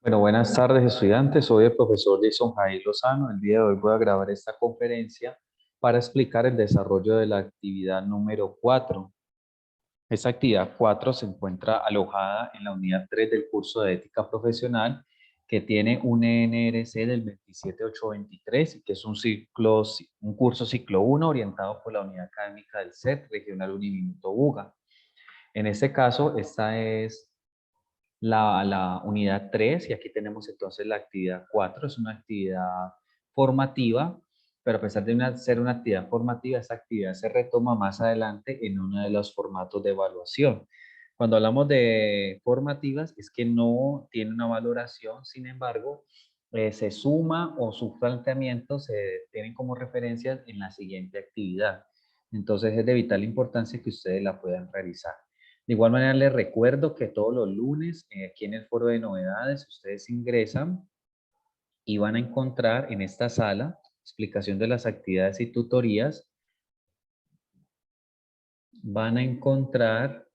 Bueno, buenas tardes estudiantes. Soy el profesor Jason Jair Lozano. El día de hoy voy a grabar esta conferencia para explicar el desarrollo de la actividad número 4. Esta actividad 4 se encuentra alojada en la unidad 3 del curso de ética profesional que tiene un NRC del 27823 y que es un curso ciclo 1 orientado por la unidad académica del CET Regional Uniminuto Buga. En este caso, esta es la unidad 3 y aquí tenemos entonces la actividad 4. Es una actividad formativa, pero a pesar de ser una actividad formativa, esta actividad se retoma más adelante en uno de los formatos de evaluación. Cuando hablamos de formativas es que no tiene una valoración, sin embargo, se suma o sus planteamientos se tienen como referencias en la siguiente actividad. Entonces es de vital importancia que ustedes la puedan realizar. De igual manera les recuerdo que todos los lunes aquí en el foro de novedades ustedes ingresan y van a encontrar en esta sala explicación de las actividades y tutorías. Van a encontrar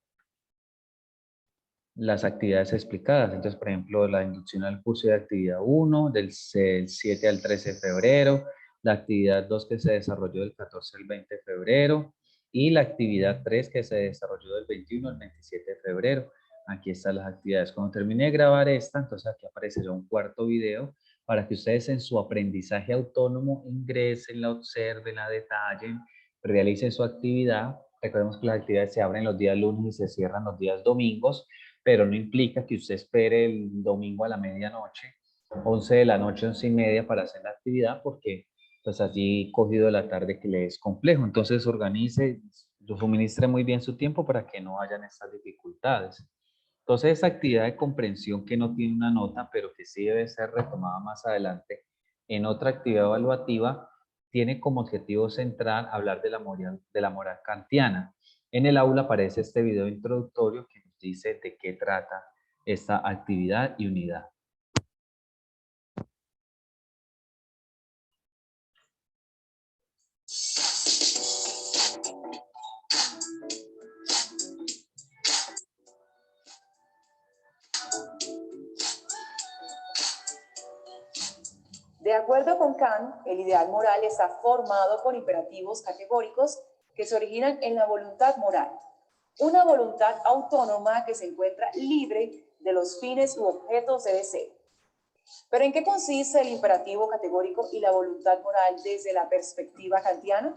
las actividades explicadas. Entonces, por ejemplo, la inducción al curso de actividad 1 del 7 al 13 de febrero, la actividad 2 que se desarrolló del 14 al 20 de febrero y la actividad 3 que se desarrolló del 21 al 27 de febrero. Aquí están las actividades. Cuando termine de grabar esta, entonces aquí aparecerá un cuarto video para que ustedes en su aprendizaje autónomo ingresen, la observen, la detallen, realicen su actividad. Recordemos que las actividades se abren los días lunes y se cierran los días domingos, pero no implica que usted espere el domingo a la medianoche, 11 de la noche, 11:30 para hacer la actividad, porque pues allí cogido la tarde que le es complejo. Entonces organice, suministre muy bien su tiempo para que no hayan estas dificultades. Entonces esta actividad de comprensión que no tiene una nota, pero que sí debe ser retomada más adelante en otra actividad evaluativa, tiene como objetivo central hablar de la moral kantiana. En el aula aparece este video introductorio que nos dice de qué trata esta actividad y unidad. De acuerdo con Kant, el ideal moral está formado por imperativos categóricos que se originan en la voluntad moral, una voluntad autónoma que se encuentra libre de los fines u objetos de deseo. ¿Pero en qué consiste el imperativo categórico y la voluntad moral desde la perspectiva kantiana?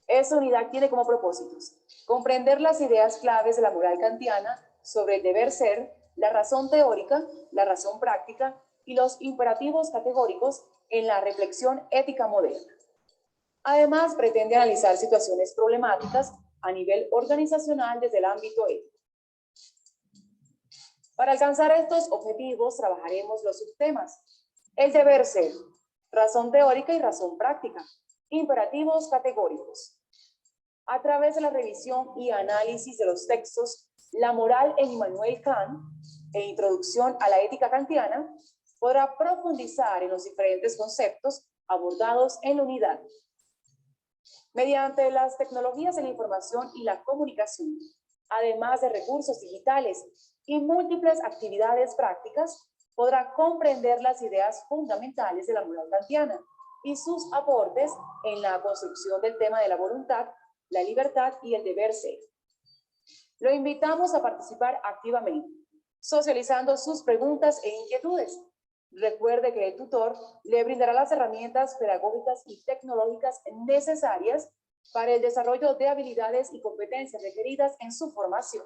Esta unidad tiene como propósitos comprender las ideas claves de la moral kantiana sobre el deber ser, la razón teórica, la razón práctica y los imperativos categóricos en la reflexión ética moderna. Además, pretende analizar situaciones problemáticas a nivel organizacional desde el ámbito ético. Para alcanzar estos objetivos, trabajaremos los subtemas: el deber ser, razón teórica y razón práctica, imperativos categóricos. A través de la revisión y análisis de los textos La moral en Immanuel Kant e Introducción a la ética kantiana, podrá profundizar en los diferentes conceptos abordados en la unidad. Mediante las tecnologías de la información y la comunicación, además de recursos digitales y múltiples actividades prácticas, podrá comprender las ideas fundamentales de la moral kantiana y sus aportes en la construcción del tema de la voluntad, la libertad y el deber ser. Lo invitamos a participar activamente, socializando sus preguntas e inquietudes. Recuerde que el tutor le brindará las herramientas pedagógicas y tecnológicas necesarias para el desarrollo de habilidades y competencias requeridas en su formación.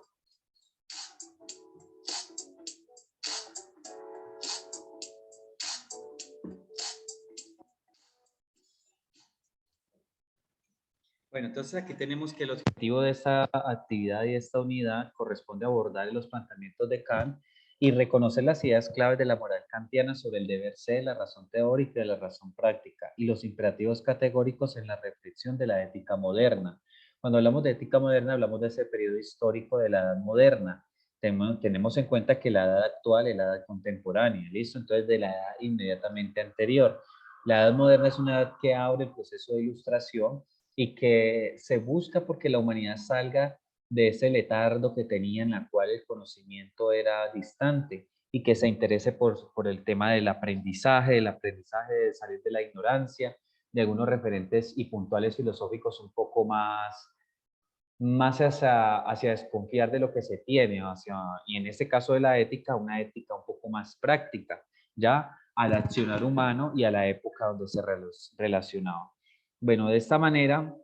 Bueno, entonces aquí tenemos que el objetivo de esta actividad y esta unidad corresponde a abordar los planteamientos de Kant y reconocer las ideas claves de la moral kantiana sobre el deber ser, la razón teórica y la razón práctica, y los imperativos categóricos en la reflexión de la ética moderna. Cuando hablamos de ética moderna, hablamos de ese periodo histórico de la edad moderna. Tenemos en cuenta que la edad actual es la edad contemporánea, ¿listo? Entonces, de la edad inmediatamente anterior. La edad moderna es una edad que abre el proceso de ilustración y que se busca porque la humanidad salga de ese letardo que tenía en la cual el conocimiento era distante y que se interese por el tema del aprendizaje, de salir de la ignorancia, de algunos referentes y puntuales filosóficos un poco más hacia desconfiar de lo que se tiene, y en este caso de la ética, una ética un poco más práctica, ya al accionar humano y a la época donde se relacionaba. Bueno, de esta manera,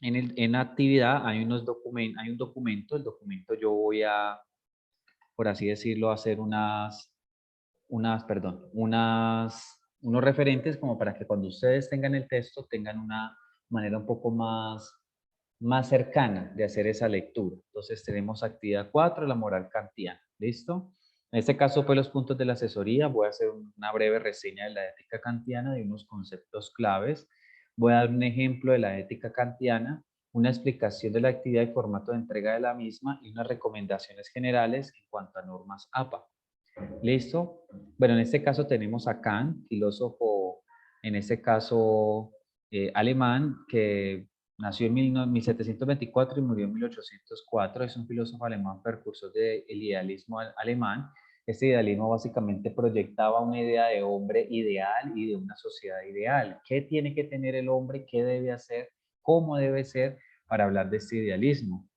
en la actividad hay hay un documento, el documento yo voy a, por así decirlo, hacer unos referentes como para que cuando ustedes tengan el texto tengan una manera un poco más cercana de hacer esa lectura. Entonces tenemos actividad 4, la moral kantiana. ¿Listo? En este caso, pues los puntos de la asesoría, voy a hacer una breve reseña de la ética kantiana, de unos conceptos claves. Voy a dar un ejemplo de la ética kantiana, una explicación de la actividad y formato de entrega de la misma y unas recomendaciones generales en cuanto a normas APA. ¿Listo? Bueno, en este caso tenemos a Kant, filósofo, en este caso alemán, que nació en 1724 y murió en 1804. Es un filósofo alemán precursor del idealismo alemán. Este idealismo básicamente proyectaba una idea de hombre ideal y de una sociedad ideal. ¿Qué tiene que tener el hombre? ¿Qué debe hacer? ¿Cómo debe ser? Para hablar de este idealismo.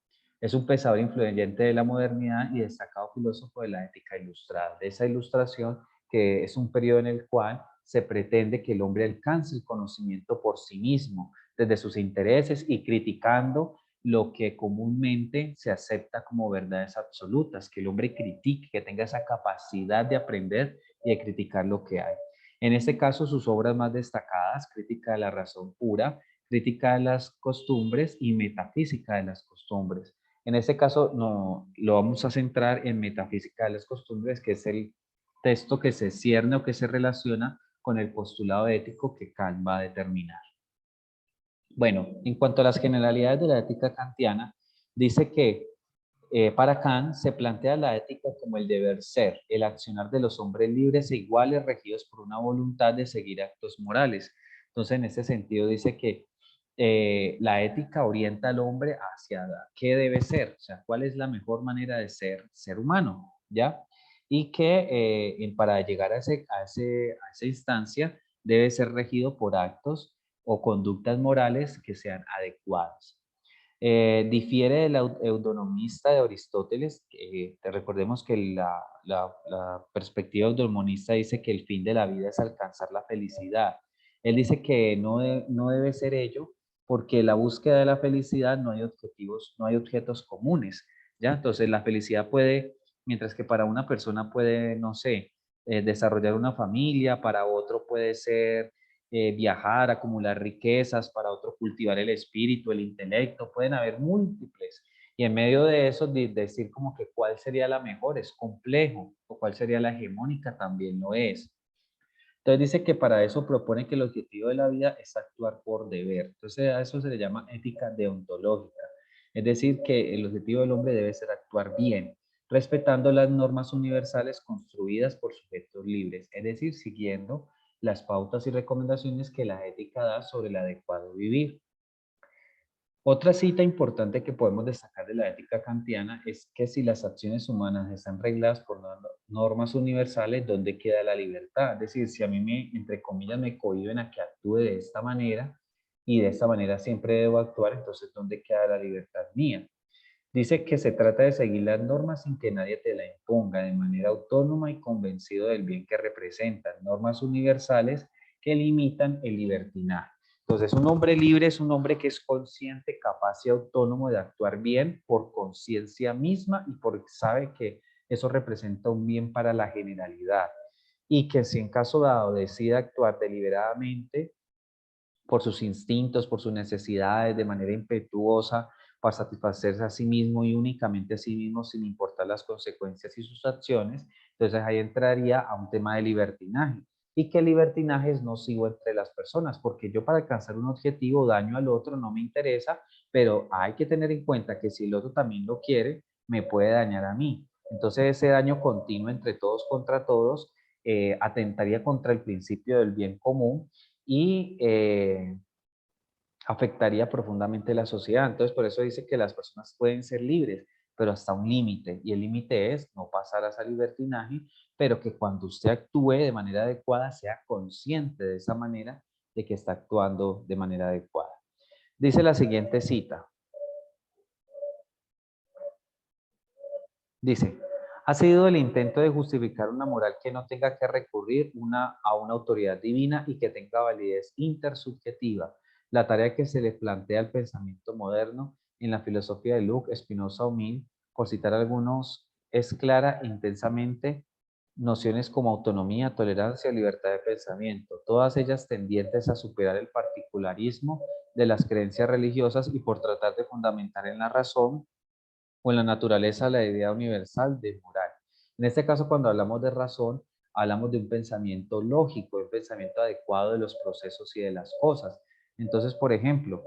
Es un pensador influyente de la modernidad y destacado filósofo de la ética ilustrada. De esa ilustración, que es un periodo en el cual se pretende que el hombre alcance el conocimiento por sí mismo, desde sus intereses y criticando lo que comúnmente se acepta como verdades absolutas, que el hombre critique, que tenga esa capacidad de aprender y de criticar lo que hay. En este caso, sus obras más destacadas, Crítica de la razón pura, Crítica de las costumbres y Metafísica de las costumbres. En este caso, no, lo vamos a centrar en Metafísica de las costumbres, que es el texto que se cierne o que se relaciona con el postulado ético que Kant va a determinar. Bueno, en cuanto a las generalidades de la ética kantiana, dice que para Kant se plantea la ética como el deber ser, el accionar de los hombres libres e iguales regidos por una voluntad de seguir actos morales. Entonces, en ese sentido dice que la ética orienta al hombre hacia qué debe ser, o sea, cuál es la mejor manera de ser humano, ¿ya? Y que para llegar a esa instancia debe ser regido por actos o conductas morales que sean adecuadas. Difiere del eudonomista de Aristóteles, que recordemos que la perspectiva eudomonista dice que el fin de la vida es alcanzar la felicidad. Él dice que no debe ser ello porque la búsqueda de la felicidad no hay objetivos, no hay objetos comunes, ¿ya? Entonces la felicidad puede, mientras que para una persona puede, no sé, desarrollar una familia, para otro puede ser viajar, acumular riquezas, para otro cultivar el espíritu, el intelecto, pueden haber múltiples. Y en medio de eso, decir como que cuál sería la mejor es complejo, o cuál sería la hegemónica también lo es. Entonces dice que para eso propone que el objetivo de la vida es actuar por deber. Entonces a eso se le llama ética deontológica. Es decir, que el objetivo del hombre debe ser actuar bien, respetando las normas universales construidas por sujetos libres, es decir, siguiendo las pautas y recomendaciones que la ética da sobre el adecuado vivir. Otra cita importante que podemos destacar de la ética kantiana es que si las acciones humanas están regladas por normas universales, ¿dónde queda la libertad? Es decir, si a mí entre comillas, me cohíben a que actúe de esta manera y de esta manera siempre debo actuar, entonces ¿dónde queda la libertad mía? Dice que se trata de seguir las normas sin que nadie te la imponga de manera autónoma y convencido del bien que representan, normas universales que limitan el libertinaje. Entonces, un hombre libre es un hombre que es consciente, capaz y autónomo de actuar bien por conciencia misma y porque sabe que eso representa un bien para la generalidad. Y que si en caso dado decida actuar deliberadamente por sus instintos, por sus necesidades, de manera impetuosa, para satisfacerse a sí mismo y únicamente a sí mismo sin importar las consecuencias y sus acciones, entonces ahí entraría a un tema de libertinaje. Y que el libertinaje es nocivo entre las personas, porque yo para alcanzar un objetivo daño al otro no me interesa, pero hay que tener en cuenta que si el otro también lo quiere, me puede dañar a mí. Entonces ese daño continuo entre todos contra todos atentaría contra el principio del bien común y afectaría profundamente la sociedad. Entonces, por eso dice que las personas pueden ser libres, pero hasta un límite. Y el límite es no pasar a ese libertinaje, pero que cuando usted actúe de manera adecuada sea consciente de esa manera de que está actuando de manera adecuada. Dice la siguiente cita. Dice, ha sido el intento de justificar una moral que no tenga que recurrir a una autoridad divina y que tenga validez intersubjetiva. La tarea que se le plantea al pensamiento moderno en la filosofía de Locke, Spinoza o Mill, por citar algunos, es clara intensamente nociones como autonomía, tolerancia, libertad de pensamiento, todas ellas tendientes a superar el particularismo de las creencias religiosas y por tratar de fundamentar en la razón o en la naturaleza la idea universal de moral. En este caso, cuando hablamos de razón, hablamos de un pensamiento lógico, de un pensamiento adecuado de los procesos y de las cosas. Entonces, por ejemplo,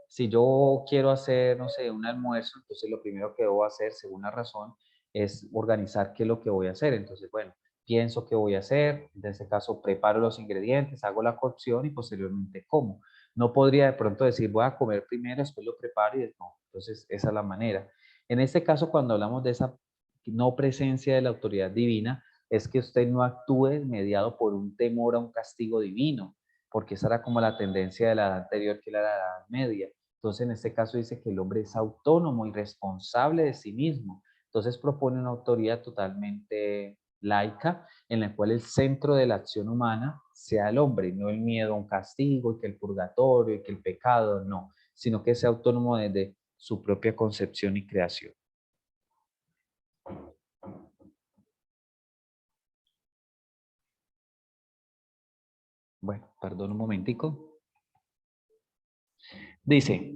si yo quiero hacer, no sé, un almuerzo, entonces lo primero que debo hacer, según la razón, es organizar qué es lo que voy a hacer. Entonces, bueno, pienso qué voy a hacer, en este caso preparo los ingredientes, hago la cocción y posteriormente como. No podría de pronto decir, voy a comer primero, después lo preparo y no. Entonces, esa es la manera. En este caso, cuando hablamos de esa no presencia de la autoridad divina, es que usted no actúe mediado por un temor a un castigo divino, porque esa era como la tendencia de la edad anterior, que era la edad media. Entonces, en este caso dice que el hombre es autónomo y responsable de sí mismo. Entonces, propone una autoridad totalmente laica, en la cual el centro de la acción humana sea el hombre, no el miedo a un castigo, y que el purgatorio, y que el pecado, no, sino que sea autónomo desde su propia concepción y creación. Bueno, perdón un momentico. Dice,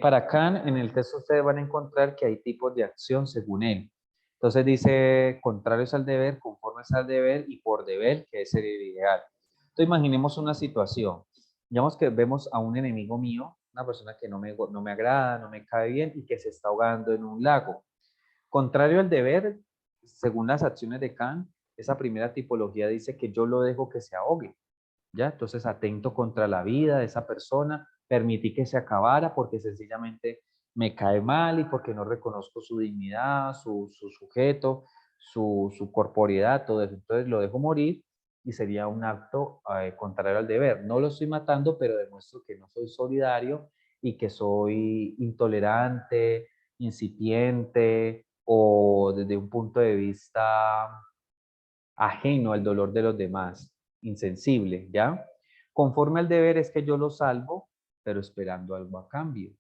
para Kant, en el texto ustedes van a encontrar que hay tipos de acción según él. Entonces dice, contrarios al deber, conformes al deber y por deber, que es el ideal. Entonces imaginemos una situación. Digamos que vemos a un enemigo mío, una persona que no me agrada, no me cae bien y que se está ahogando en un lago. Contrario al deber, según las acciones de Kant, esa primera tipología dice que yo lo dejo que se ahogue. ¿Ya? Entonces, atento contra la vida de esa persona, permití que se acabara porque sencillamente me cae mal y porque no reconozco su dignidad, su sujeto, su corporeidad, todo eso. Entonces, lo dejo morir y sería un acto contrario al deber. No lo estoy matando, pero demuestro que no soy solidario y que soy intolerante, incipiente o desde un punto de vista ajeno al dolor de los demás, insensible, ¿ya? Conforme al deber es que yo lo salvo, pero esperando algo a cambio,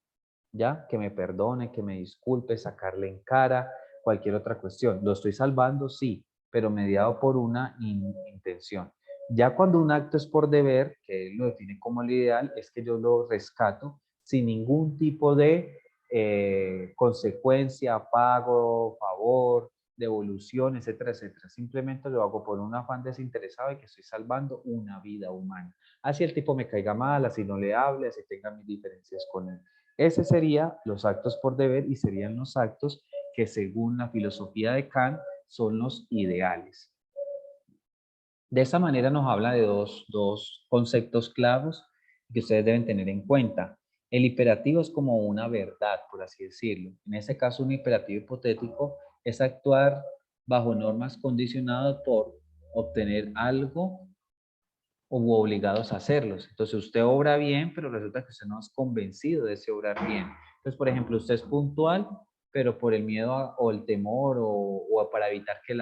¿ya? Que me perdone, que me disculpe, sacarle en cara, cualquier otra cuestión. Lo estoy salvando, sí, pero mediado por una intención. Ya cuando un acto es por deber, que él lo define como el ideal, es que yo lo rescato sin ningún tipo de consecuencia, pago, favor, devolución, etcétera, etcétera. Simplemente lo hago por un afán desinteresado y que estoy salvando una vida humana. Así el tipo me caiga mal, así no le hable, así tenga mis diferencias con él. Ese serían los actos por deber y serían los actos que según la filosofía de Kant son los ideales. De esa manera nos habla de dos conceptos clavos que ustedes deben tener en cuenta. El imperativo es como una verdad, por así decirlo. En este caso, un imperativo hipotético es actuar bajo normas condicionadas por obtener algo o obligados a hacerlos. Entonces usted obra bien, pero resulta que usted no es convencido de ese obrar bien. Entonces, por ejemplo, usted es puntual, pero por el miedo o el temor o para evitar que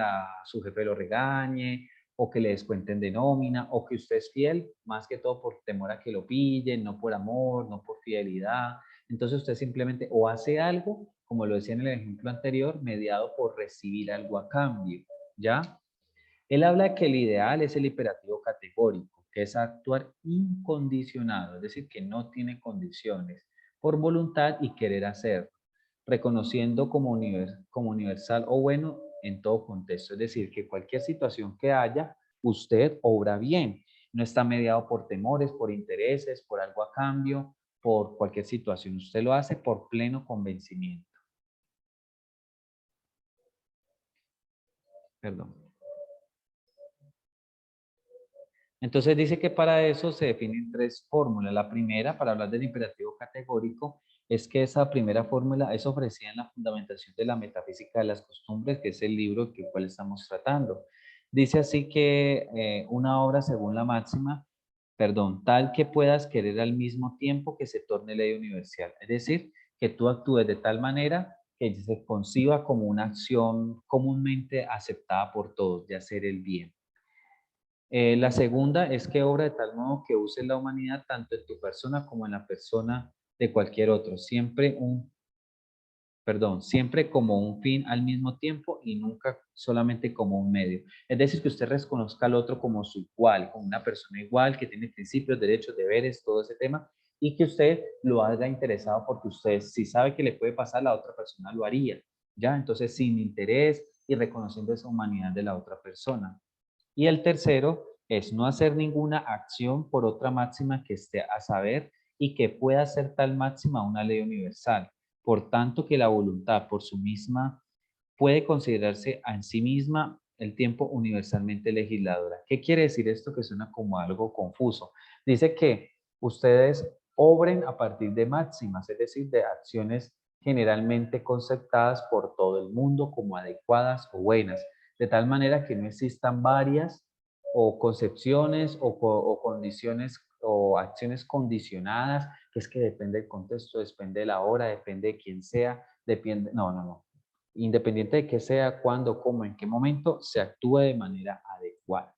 su jefe lo regañe o que le descuenten de nómina o que usted es fiel, más que todo por temor a que lo pillen, no por amor, no por fidelidad. Entonces usted simplemente o hace algo, como lo decía en el ejemplo anterior, mediado por recibir algo a cambio, ¿ya? Él habla de que el ideal es el imperativo categórico, que es actuar incondicionado, es decir, que no tiene condiciones, por voluntad y querer hacerlo, reconociendo como universal o bueno en todo contexto. Es decir, que cualquier situación que haya, usted obra bien. No está mediado por temores, por intereses, por algo a cambio, por cualquier situación. Usted lo hace por pleno convencimiento. Perdón. Entonces dice que para eso se definen tres fórmulas. La primera, para hablar del imperativo categórico, es que esa primera fórmula es ofrecida en la Fundamentación de la Metafísica de las Costumbres, que es el libro que el cual estamos tratando. Dice así que una obra según la máxima, perdón, tal que puedas querer al mismo tiempo que se torne ley universal. Es decir, que tú actúes de tal manera que se conciba como una acción comúnmente aceptada por todos, de hacer el bien. La segunda es que obra de tal modo que use la humanidad tanto en tu persona como en la persona de cualquier otro. Siempre como un fin al mismo tiempo y nunca solamente como un medio. Es decir, que usted reconozca al otro como su igual, como una persona igual que tiene principios, derechos, deberes, todo ese tema, y que usted lo haga interesado porque usted, si sabe que le puede pasar, la otra persona lo haría, ¿ya? Entonces, sin interés y reconociendo esa humanidad de la otra persona. Y el tercero es no hacer ninguna acción por otra máxima que esté a saber y que pueda ser tal máxima una ley universal. Por tanto, que la voluntad por su misma puede considerarse en sí misma el tiempo universalmente legisladora. ¿Qué quiere decir esto que suena como algo confuso? Dice que ustedes obren a partir de máximas, es decir, de acciones generalmente conceptadas por todo el mundo como adecuadas o buenas, de tal manera que no existan varias o concepciones o condiciones o acciones condicionadas, que es que depende del contexto, depende de la hora, depende de quién sea, depende, no. Independiente de qué sea, cuándo, cómo, en qué momento, se actúe de manera adecuada.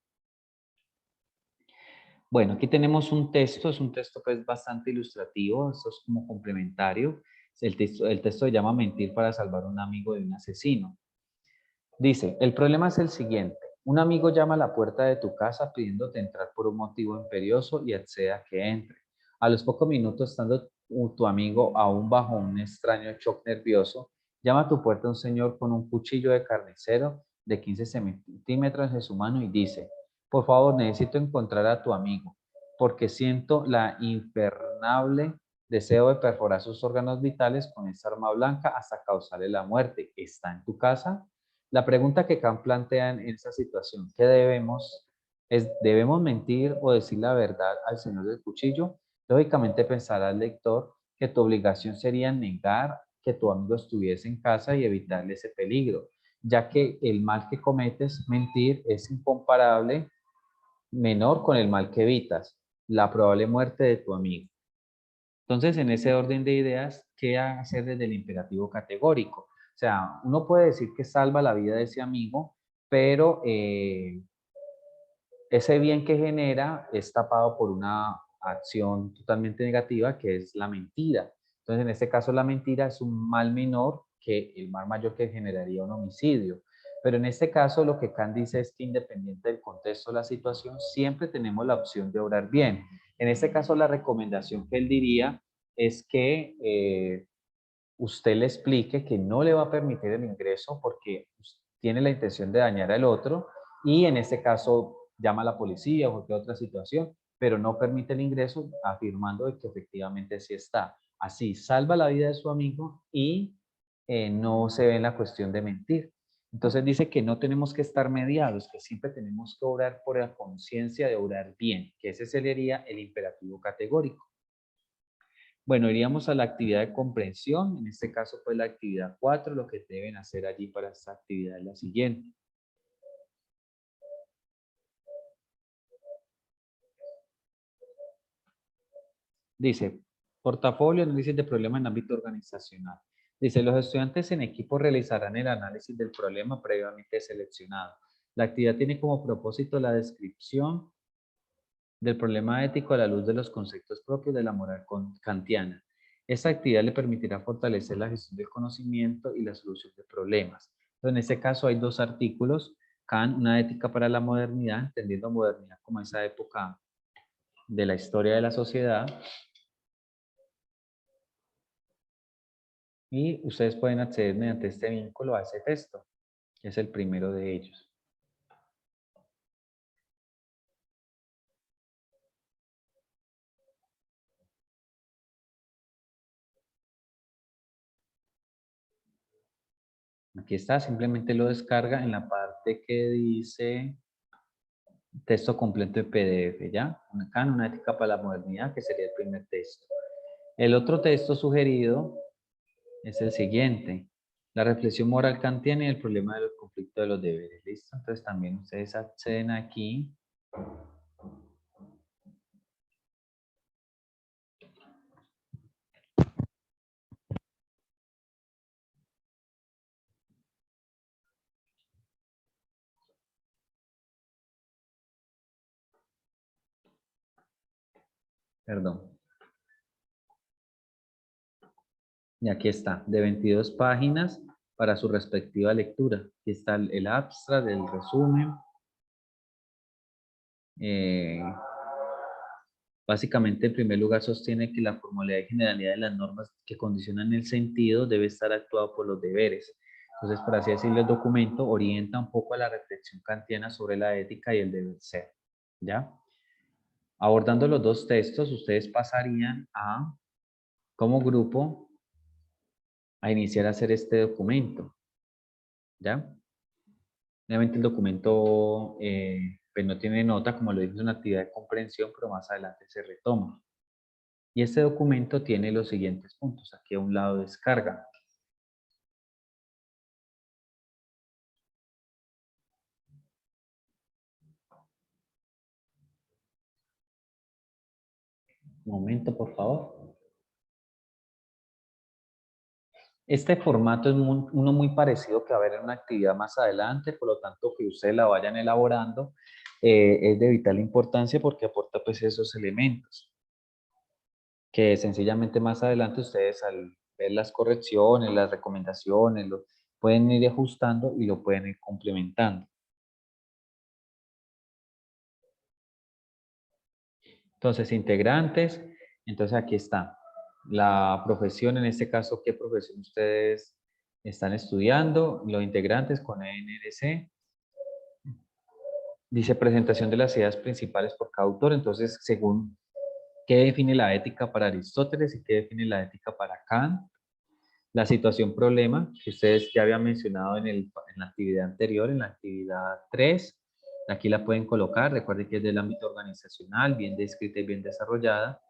Bueno, aquí tenemos un texto, es un texto pues bastante ilustrativo, esto es como complementario. El texto se llama Mentir para salvar a un amigo de un asesino. Dice, el problema es el siguiente. Un amigo llama a la puerta de tu casa pidiéndote entrar por un motivo imperioso y accede a que entre. A los pocos minutos, estando tu amigo aún bajo un extraño shock nervioso, llama a tu puerta un señor con un cuchillo de carnicero de 15 centímetros en su mano y dice, por favor, necesito encontrar a tu amigo, porque siento la infernable deseo de perforar sus órganos vitales con esta arma blanca hasta causarle la muerte. ¿Está en tu casa? La pregunta que Kant plantea en esa situación, ¿qué debemos? Es, ¿debemos mentir o decir la verdad al señor del cuchillo? Lógicamente pensará el lector que tu obligación sería negar que tu amigo estuviese en casa y evitarle ese peligro, ya que el mal que cometes, mentir, es incomparable, menor con el mal que evitas, la probable muerte de tu amigo. Entonces, en ese orden de ideas, ¿qué hacer desde el imperativo categórico? O sea, uno puede decir que salva la vida de ese amigo, pero ese bien que genera es tapado por una acción totalmente negativa que es la mentira. Entonces, en este caso, la mentira es un mal menor que el mal mayor que generaría un homicidio. Pero en este caso, lo que Kant dice es que independiente del contexto de la situación, siempre tenemos la opción de obrar bien. En este caso, la recomendación que él diría es que usted le explique que no le va a permitir el ingreso porque tiene la intención de dañar al otro y en este caso llama a la policía o cualquier otra situación, pero no permite el ingreso afirmando de que efectivamente sí está. Así salva la vida de su amigo y no se ve en la cuestión de mentir. Entonces dice que no tenemos que estar mediados, que siempre tenemos que obrar por la conciencia de obrar bien, que ese sería el imperativo categórico. Bueno, iríamos a la actividad de comprensión, en este caso pues la actividad 4, lo que deben hacer allí para esta actividad es la siguiente. Dice, portafolio, análisis de problema en ámbito organizacional. Dice, los estudiantes en equipo realizarán el análisis del problema previamente seleccionado. La actividad tiene como propósito la descripción del problema ético a la luz de los conceptos propios de la moral kantiana. Esta actividad le permitirá fortalecer la gestión del conocimiento y la solución de problemas. Entonces, en este caso hay dos artículos, Kant, una ética para la modernidad, entendiendo modernidad como esa época de la historia de la sociedad, y ustedes pueden acceder mediante este vínculo a ese texto, que es el primero de ellos. Aquí está, simplemente lo descarga en la parte que dice texto completo en PDF, ¿ya? Acá en una ética para la modernidad, que sería el primer texto. El otro texto sugerido es el siguiente. La reflexión moral kantiana y el problema del conflicto de los deberes. ¿Listo? Entonces también ustedes acceden aquí. Perdón. Y aquí está, de 22 páginas para su respectiva lectura. Aquí está el abstract, el resumen. Básicamente, en primer lugar, sostiene que la formalidad y generalidad de las normas que condicionan el sentido debe estar actuado por los deberes. Entonces, por así decirlo, el documento orienta un poco a la reflexión kantiana sobre la ética y el deber ser. ¿Ya? Abordando los dos textos, ustedes pasarían a, como grupo, a iniciar a hacer este documento. ¿Ya? Obviamente el documento pues no tiene nota, como lo dije, es una actividad de comprensión, pero más adelante se retoma. Y este documento tiene los siguientes puntos. Aquí a un lado descarga. Un momento, por favor. Este formato es uno muy parecido que va a haber en una actividad más adelante, por lo tanto que ustedes la vayan elaborando es de vital importancia porque aporta pues esos elementos que sencillamente más adelante ustedes al ver las correcciones, las recomendaciones, lo pueden ir ajustando y lo pueden ir complementando. Entonces, integrantes, entonces aquí está la profesión, en este caso, ¿qué profesión ustedes están estudiando? Los integrantes con ENRC. Dice presentación de las ideas principales por cada autor, entonces, según qué define la ética para Aristóteles y qué define la ética para Kant. La situación problema, que ustedes ya habían mencionado en la actividad anterior, en la actividad 3. Aquí la pueden colocar, recuerden que es del ámbito organizacional, bien descrita y bien desarrollada.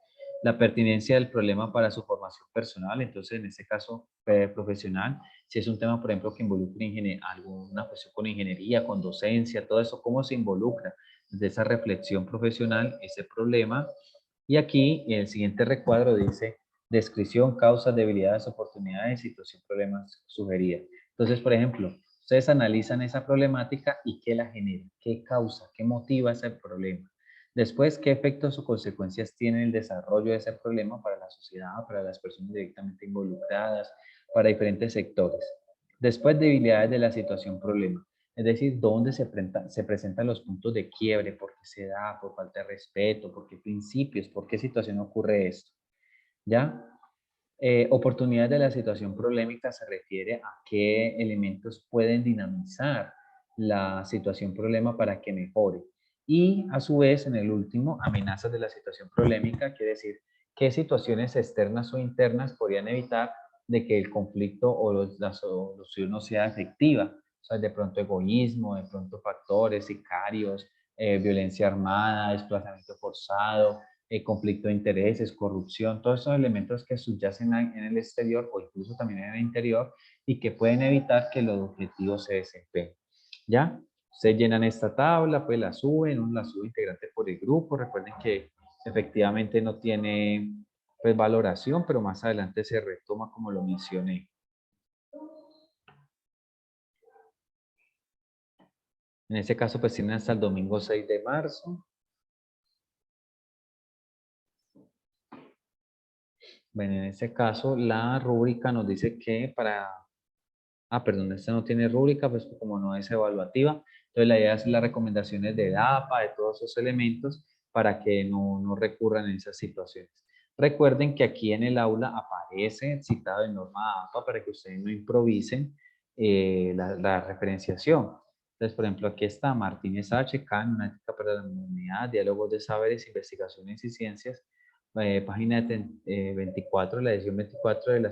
La pertinencia del problema para su formación personal, entonces en este caso profesional, si es un tema, por ejemplo, que involucra alguna cuestión con ingeniería, con docencia, todo eso, cómo se involucra desde esa reflexión profesional ese problema. Y aquí en el siguiente recuadro dice descripción, causas, debilidades, oportunidades, situación, problemas sugerida. Entonces, por ejemplo, ustedes analizan esa problemática y qué la genera, qué causa, qué motiva ese problema. Después, qué efectos o consecuencias tiene el desarrollo de ese problema para la sociedad, para las personas directamente involucradas, para diferentes sectores. Después, debilidades de la situación problema. Es decir, dónde se presentan los puntos de quiebre, por qué se da, por falta de respeto, por qué principios, por qué situación ocurre esto. ¿Ya? Oportunidades de la situación problemática se refiere a qué elementos pueden dinamizar la situación problema para que mejore. Y a su vez, en el último, amenazas de la situación problemática, quiere decir qué situaciones externas o internas podrían evitar de que el conflicto o la solución no sea efectiva. O sea, de pronto egoísmo, de pronto factores, sicarios, violencia armada, desplazamiento forzado, conflicto de intereses, corrupción, todos esos elementos que subyacen en el exterior o incluso también en el interior y que pueden evitar que los objetivos se desempeñen. ¿Ya? Ustedes llenan esta tabla, pues la suben, la sube integrante por el grupo. Recuerden que efectivamente no tiene pues valoración, pero más adelante se retoma como lo mencioné. En este caso pues tienen hasta el domingo 6 de marzo. Bueno, en este caso la rúbrica nos dice que para... Ah, perdón, esta no tiene rúbrica, pues como no es evaluativa. Entonces la idea es las recomendaciones de DAPA, de todos esos elementos, para que no recurran en esas situaciones. Recuerden que aquí en el aula aparece citado en norma APA para que ustedes no improvisen la referenciación. Entonces, por ejemplo, aquí está Martínez H. Kahn, una ética para la humanidad, diálogos de saberes, investigaciones y ciencias, página 24, la edición 24 de la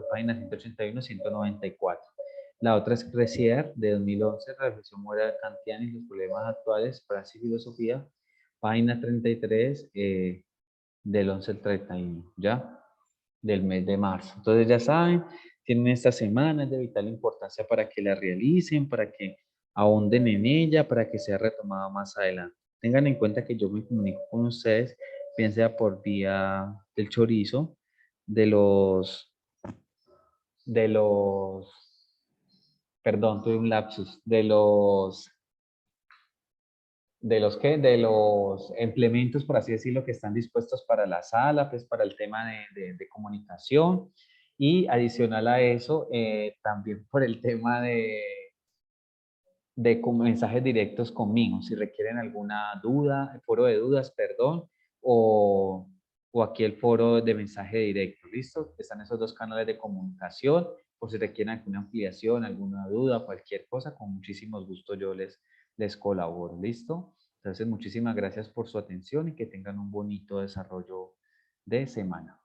página 181, 194. La otra es Crecier, de 2011, Reflexión moral kantiana y los problemas actuales, praxis y filosofía, página 33, del 11 al 31, ¿ya? del mes de marzo. Entonces ya saben, tienen esta semana, es de vital importancia para que la realicen, para que ahonden en ella, para que sea retomada más adelante. Tengan en cuenta que yo me comunico con ustedes, bien sea por vía del chorizo, de los, perdón, tuve un lapsus, de los implementos, por así decirlo, que están dispuestos para la sala, pues para el tema de comunicación. Y adicional a eso, también por el tema de mensajes directos conmigo, si requieren alguna duda, el foro de dudas, perdón, o aquí el foro de mensaje directo, ¿listo? Están esos dos canales de comunicación, por si requieren alguna ampliación, alguna duda, cualquier cosa, con muchísimo gusto yo les colaboro, ¿listo? Entonces, muchísimas gracias por su atención y que tengan un bonito desarrollo de semana.